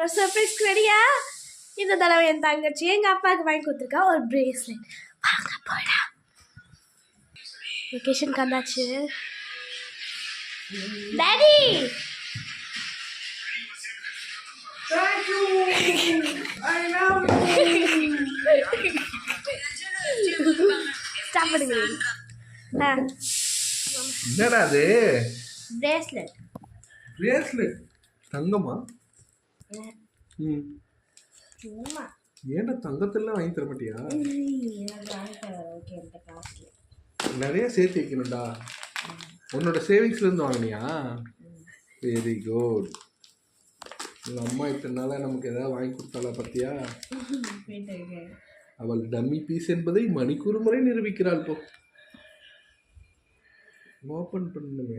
சர்ப்ரைஸ்க்கு ரெடியா? இந்த தடவை என் தங்கச்சி எங்கள் அப்பாவுக்கு வாங்கி கொடுத்துருக்கா ஒரு பிரேஸ்லெட். வாங்க போடா. லொக்கேஷனுக்கு வந்தாச்சு. டாடி ஸ்டாப் பண்ணுங்க. என்னடா அது? பிரேஸ்லெட். பிரேஸ்லெட் தங்கமா? சும்மா ஏன்டா தங்கத்தெல்லாம் வாங்கி தர மாட்டியா? நிறைய சேர்த்து வைக்கணும்டா. உன்னோட சேவிங்ஸ்ல இருந்து வாங்கினியா? Very good. உங்க அம்மா இத்தனை நாளா நமக்கு ஏதாவது வாங்கி கொடுத்தாளா பத்தியா? அவள் டம்மி பீஸ் என்பதை மணிக்கூறு முறை நிரூபிக்கிறாள். போ ஓபன் பண்ணுங்க.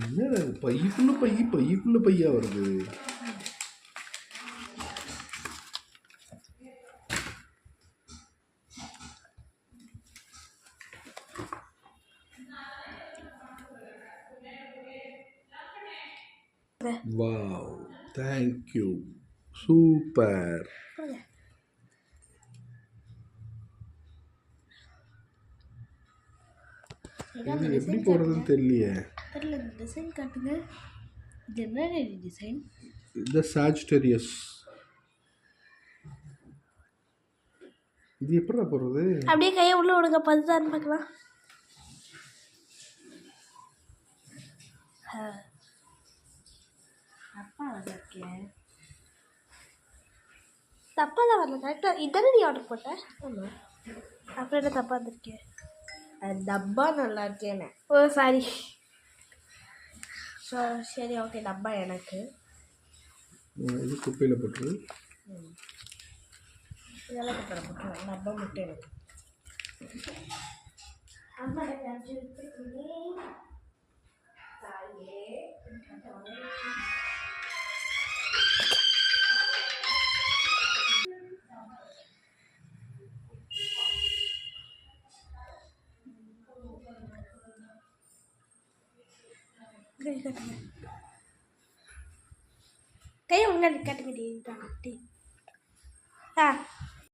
என்ன பைக்குள்ள பையா வருது? Wow, thank you, super. இது எப்படி போடுறதுன்னு தெரியலையே. டிசைன் காட்டுங்க. இது என்ன டிசைன்? இது சாஜிட்டேரியஸ். இது எப்படிடா போடுறது? அப்படியே கையை உள்ள விடுங்க, பதுதான்னு பார்க்கலாம். அப்பா வந்திருக்கேன். தப்பாக தான் வரல, கரெக்டாக இதானே நீ ஆர்டர் போட்ட? ஆமாம். அப்புறம் என்ன தப்பாக வந்திருக்கேன்? டப்பா நல்லா இருக்கேன்னு. ஓ சாரி. ஸோ சரி, ஓகே. டப்பா எனக்கு. இது குப்பையில் போட்டுரு. இதெல்லாம் குப்பையில் போட்டுருவேன். டப்பா மட்டும் எனக்கு. அம்மா கையை முன்னாடி காட்டுங்க.